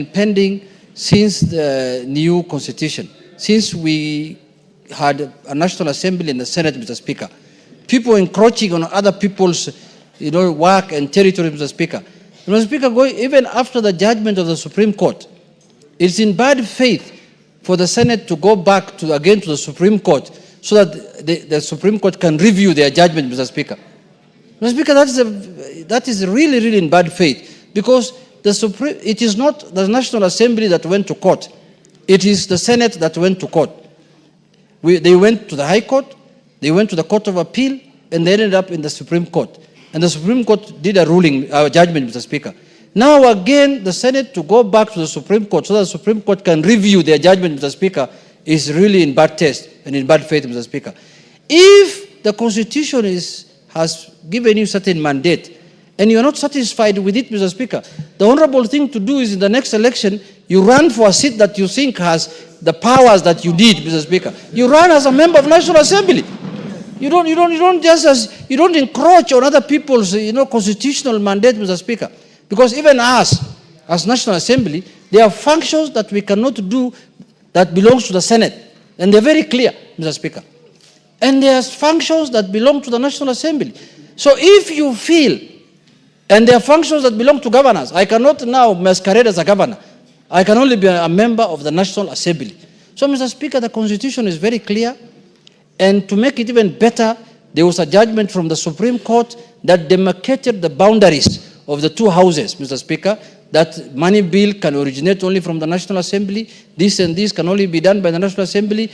pending since the new constitution, since we had a National Assembly and the Senate, Mr. Speaker. People encroaching on other people's work and territory, Mr. Speaker. Mr. Speaker, even after the judgment of the Supreme Court, it's in bad faith for the Senate to go back again to the Supreme Court so that the Supreme Court can review their judgment, Mr. Speaker. Mr. Speaker, that is really, really in bad faith, because it is not the National Assembly that went to court. It is the Senate that went to court. They went to the High Court, they went to the Court of Appeal, and they ended up in the Supreme Court. And the Supreme Court did a judgment, Mr. Speaker. Now again, the Senate to go back to the Supreme Court so that the Supreme Court can review their judgment, Mr. Speaker, is really in bad taste and in bad faith, Mr. Speaker. If the Constitution has given you certain mandate, and you are not satisfied with it, Mr. Speaker, the honorable thing to do is in the next election, you run for a seat that you think has the powers that you need, Mr. Speaker. You run as a member of National Assembly. You don't encroach on other people's constitutional mandate, Mr. Speaker. Because even us, as National Assembly, there are functions that we cannot do that belongs to the Senate. And they're very clear, Mr. Speaker. And there are functions that belong to the National Assembly. So if you feel, and there are functions that belong to governors, I cannot now masquerade as a governor. I can only be a member of the National Assembly. So, Mr. Speaker, the Constitution is very clear. And to make it even better, there was a judgment from the Supreme Court that demarcated the boundaries of the two houses, Mr. Speaker, that money bill can originate only from the National Assembly. This and this can only be done by the National Assembly.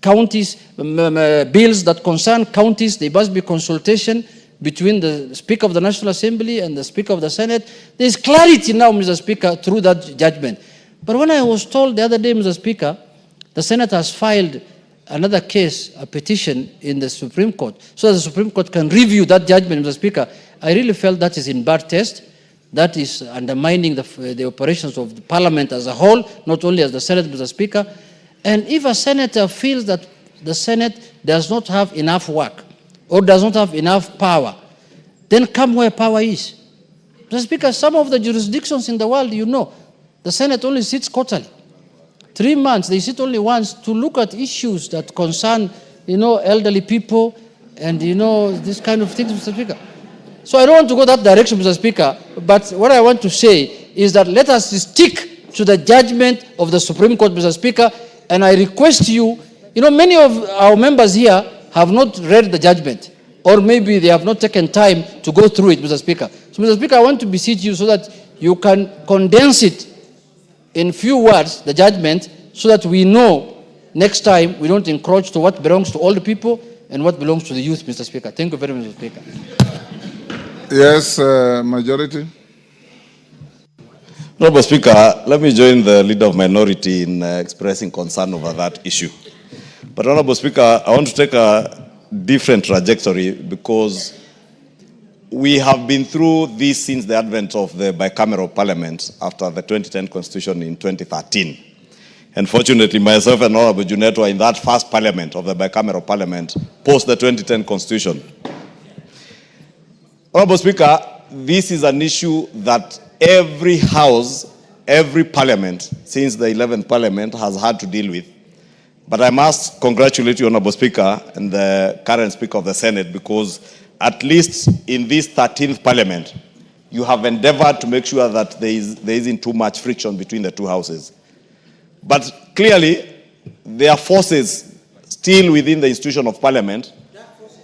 Counties, bills that concern counties, there must be consultation between the Speaker of the National Assembly and the Speaker of the Senate. There is clarity now, Mr. Speaker, through that judgment. But when I was told the other day, Mr. Speaker, the Senate has filed another case, a petition in the Supreme Court, so that the Supreme Court can review that judgment, Mr. Speaker, I really felt that is in bad taste. That is undermining the operations of the Parliament as a whole, not only as the Senate, Mr. Speaker. And if a senator feels that the Senate does not have enough work or does not have enough power, then come where power is. Mr. Speaker, some of the jurisdictions in the world, the Senate only sits quarterly. 3 months, they sit only once to look at issues that concern, elderly people and, this kind of things, Mr. Speaker. So I don't want to go that direction, Mr. Speaker, but what I want to say is that let us stick to the judgment of the Supreme Court, Mr. Speaker, and I request you, many of our members here have not read the judgment, or maybe they have not taken time to go through it, Mr. Speaker. So, Mr. Speaker, I want to beseech you so that you can condense it in few words, the judgment, so that we know next time we don't encroach to what belongs to all the people and what belongs to the youth, Mr. Speaker. Thank you very much, Mr. Speaker. Yes, majority. Honorable Speaker, let me join the leader of minority in expressing concern over that issue. But Honorable Speaker, I want to take a different trajectory because we have been through this since the advent of the bicameral parliament after the 2010 constitution in 2013. And fortunately, myself and Honorable Junet were in that first parliament of the bicameral parliament post the 2010 constitution. Honorable Speaker, this is an issue that every house, every parliament since the 11th parliament has had to deal with. But I must congratulate you, Honorable Speaker, and the current Speaker of the Senate, because at least in this 13th parliament, you have endeavored to make sure that there isn't too much friction between the two houses. But clearly, there are forces still within the institution of parliament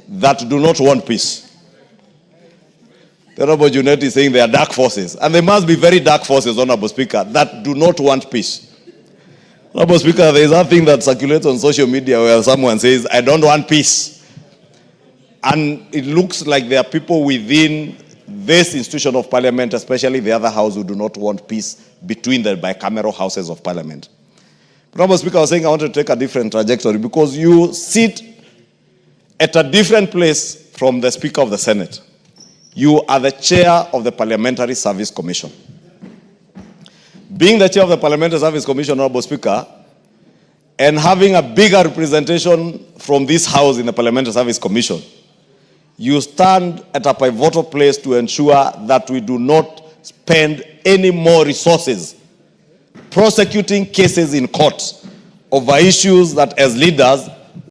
that do not want peace. The Honorable Junet is saying there are dark forces, and there must be very dark forces, Honorable Speaker, that do not want peace. Honorable Speaker, there is a thing that circulates on social media where someone says, I don't want peace. And it looks like there are people within this institution of parliament, especially the other house, who do not want peace between the bicameral houses of parliament. But Honorable Speaker, I was saying I want to take a different trajectory because you sit at a different place from the Speaker of the Senate. You are the chair of the Parliamentary Service Commission. Being the chair of the Parliamentary Service Commission, Honorable Speaker, and having a bigger representation from this house in the Parliamentary Service Commission, you stand at a pivotal place to ensure that we do not spend any more resources prosecuting cases in court over issues that as leaders